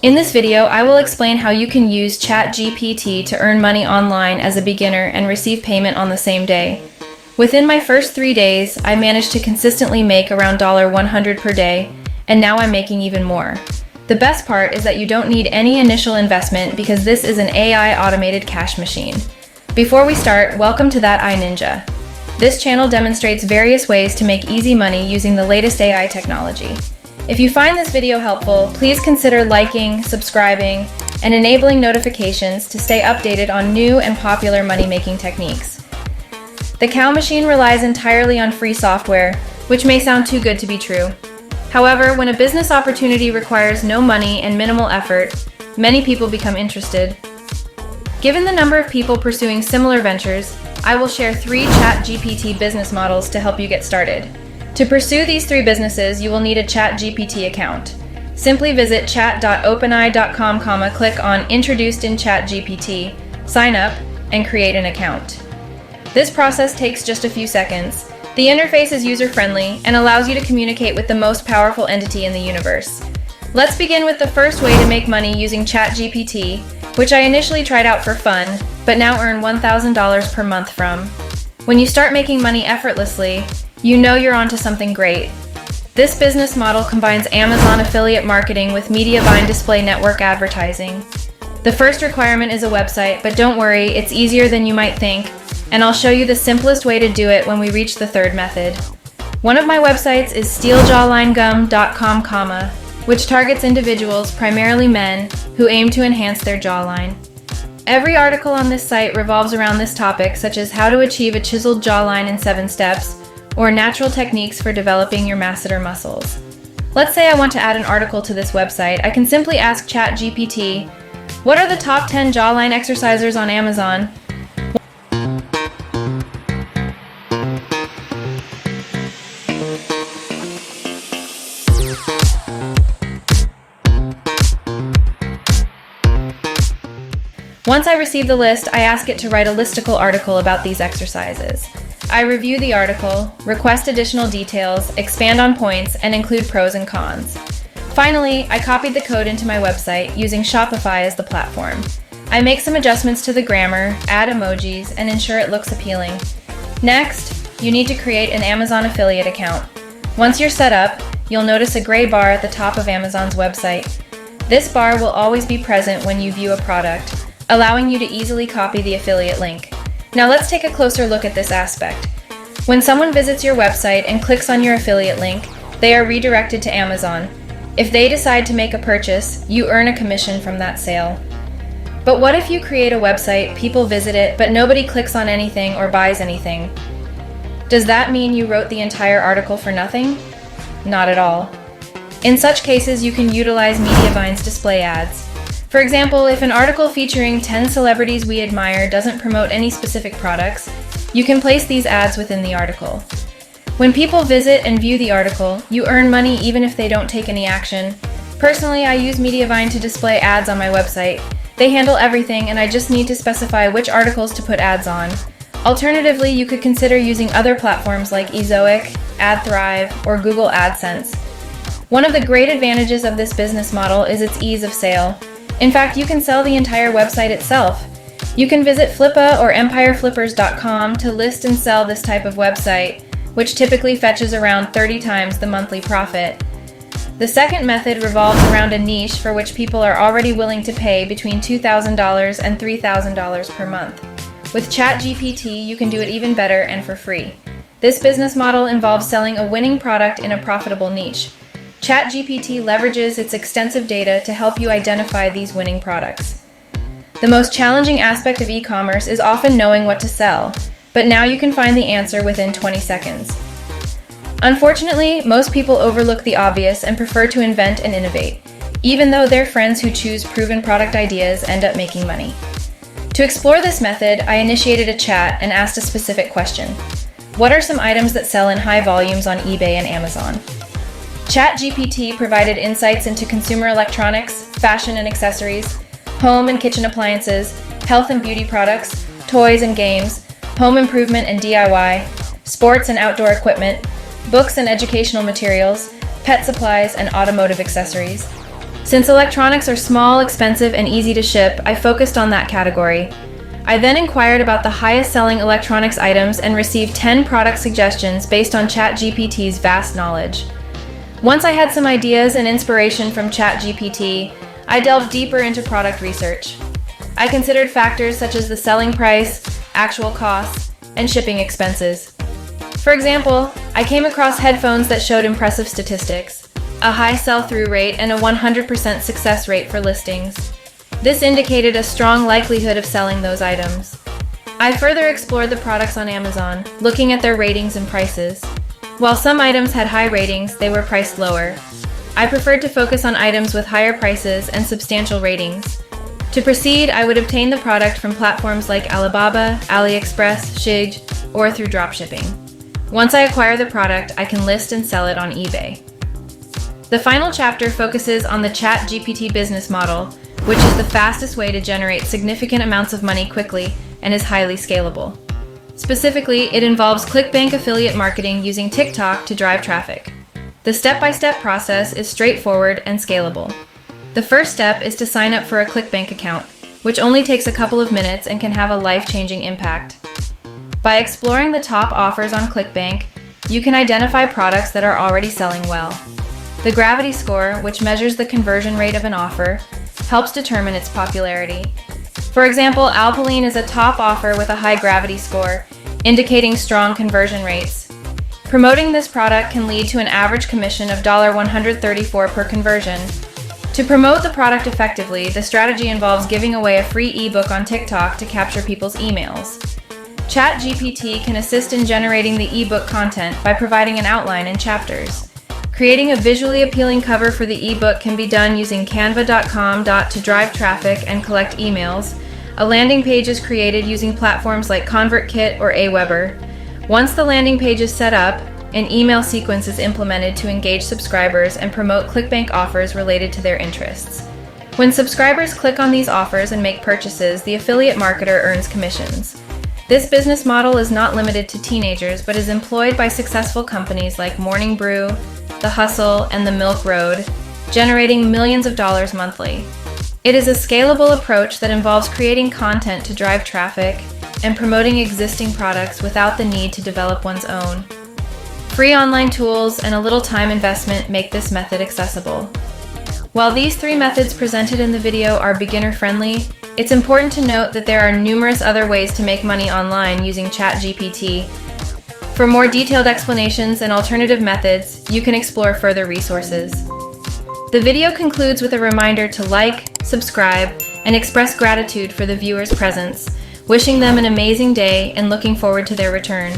In this video, I will explain how you can use ChatGPT to earn money online as a beginner and receive payment on the same day. Within my first 3 days, I managed to consistently make around $100 per day, and now I'm making even more. The best part is that you don't need any initial investment because this is an AI automated cash machine. Before we start, welcome to That iNinja. This channel demonstrates various ways to make easy money using the latest AI technology. If you find this video helpful, please consider liking, subscribing, and enabling notifications to stay updated on new and popular money-making techniques. The cow machine relies entirely on free software, which may sound too good to be true. However, when a business opportunity requires no money and minimal effort, many people become interested. Given the number of people pursuing similar ventures, I will share 3 ChatGPT business models to help you get started. To pursue these 3 businesses, you will need a ChatGPT account. Simply visit chat.openai.com, click on Introduced in ChatGPT, sign up, and create an account. This process takes just a few seconds. The interface is user-friendly and allows you to communicate with the most powerful entity in the universe. Let's begin with the first way to make money using ChatGPT, which I initially tried out for fun, but now earn $1,000 per month from. When you start making money effortlessly, you know you're onto something great. This business model combines Amazon affiliate marketing with Mediavine display network advertising. The first requirement is a website, but don't worry, it's easier than you might think, and I'll show you the simplest way to do it when we reach the third method. One of my websites is stealjawlinegum.com, which targets individuals, primarily men, who aim to enhance their jawline. Every article on this site revolves around this topic, such as how to achieve a chiseled jawline in 7 steps, or natural techniques for developing your masseter muscles. Let's say I want to add an article to this website. I can simply ask ChatGPT, what are the top 10 jawline exercisers on Amazon? Once I receive the list, I ask it to write a listicle article about these exercises. I review the article, request additional details, expand on points, and include pros and cons. Finally, I copied the code into my website using Shopify as the platform. I make some adjustments to the grammar, add emojis, and ensure it looks appealing. Next, you need to create an Amazon affiliate account. Once you're set up, you'll notice a gray bar at the top of Amazon's website. This bar will always be present when you view a product, allowing you to easily copy the affiliate link. Now let's take a closer look at this aspect. When someone visits your website and clicks on your affiliate link, they are redirected to Amazon. If they decide to make a purchase, you earn a commission from that sale. But what if you create a website, people visit it, but nobody clicks on anything or buys anything? Does that mean you wrote the entire article for nothing? Not at all. In such cases, you can utilize Mediavine's display ads. For example, if an article featuring 10 celebrities we admire doesn't promote any specific products, you can place these ads within the article. When people visit and view the article, you earn money even if they don't take any action. Personally, I use Mediavine to display ads on my website. They handle everything, and I just need to specify which articles to put ads on. Alternatively, you could consider using other platforms like Ezoic, AdThrive, or Google AdSense. One of the great advantages of this business model is its ease of sale. In fact, you can sell the entire website itself. You can visit Flippa or empireflippers.com to list and sell this type of website, which typically fetches around 30 times the monthly profit. The second method revolves around a niche for which people are already willing to pay between $2,000 and $3,000 per month. With ChatGPT, you can do it even better and for free. This business model involves selling a winning product in a profitable niche. ChatGPT leverages its extensive data to help you identify these winning products. The most challenging aspect of e-commerce is often knowing what to sell, but now you can find the answer within 20 seconds. Unfortunately, most people overlook the obvious and prefer to invent and innovate, even though their friends who choose proven product ideas end up making money. To explore this method, I initiated a chat and asked a specific question. What are some items that sell in high volumes on eBay and Amazon? ChatGPT provided insights into consumer electronics, fashion and accessories, home and kitchen appliances, health and beauty products, toys and games, home improvement and DIY, sports and outdoor equipment, books and educational materials, pet supplies, and automotive accessories. Since electronics are small, expensive, and easy to ship, I focused on that category. I then inquired about the highest selling electronics items and received 10 product suggestions based on ChatGPT's vast knowledge. Once I had some ideas and inspiration from ChatGPT, I delved deeper into product research. I considered factors such as the selling price, actual costs, and shipping expenses. For example, I came across headphones that showed impressive statistics, a high sell-through rate, and a 100% success rate for listings. This indicated a strong likelihood of selling those items. I further explored the products on Amazon, looking at their ratings and prices. While some items had high ratings, they were priced lower. I preferred to focus on items with higher prices and substantial ratings. To proceed, I would obtain the product from platforms like Alibaba, AliExpress, Shig, or through dropshipping. Once I acquire the product, I can list and sell it on eBay. The final chapter focuses on the ChatGPT business model, which is the fastest way to generate significant amounts of money quickly and is highly scalable. Specifically, it involves ClickBank affiliate marketing using TikTok to drive traffic. The step-by-step process is straightforward and scalable. The first step is to sign up for a ClickBank account, which only takes a couple of minutes and can have a life-changing impact. By exploring the top offers on ClickBank, you can identify products that are already selling well. The gravity score, which measures the conversion rate of an offer, helps determine its popularity. For example, Alpaline is a top offer with a high gravity score, indicating strong conversion rates. Promoting this product can lead to an average commission of $134 per conversion. To promote the product effectively, the strategy involves giving away a free ebook on TikTok to capture people's emails. ChatGPT can assist in generating the ebook content by providing an outline and chapters. Creating a visually appealing cover for the ebook can be done using canva.com to drive traffic and collect emails. A landing page is created using platforms like ConvertKit or Aweber. Once the landing page is set up, an email sequence is implemented to engage subscribers and promote ClickBank offers related to their interests. When subscribers click on these offers and make purchases, the affiliate marketer earns commissions. This business model is not limited to teenagers, but is employed by successful companies like Morning Brew, The Hustle, and the Milk Road, generating millions of dollars monthly. It is a scalable approach that involves creating content to drive traffic and promoting existing products without the need to develop one's own. Free online tools and a little time investment make this method accessible. While these 3 methods presented in the video are beginner-friendly, it's important to note that there are numerous other ways to make money online using ChatGPT. For more detailed explanations and alternative methods, you can explore further resources. The video concludes with a reminder to like, subscribe, and express gratitude for the viewer's presence, wishing them an amazing day and looking forward to their return.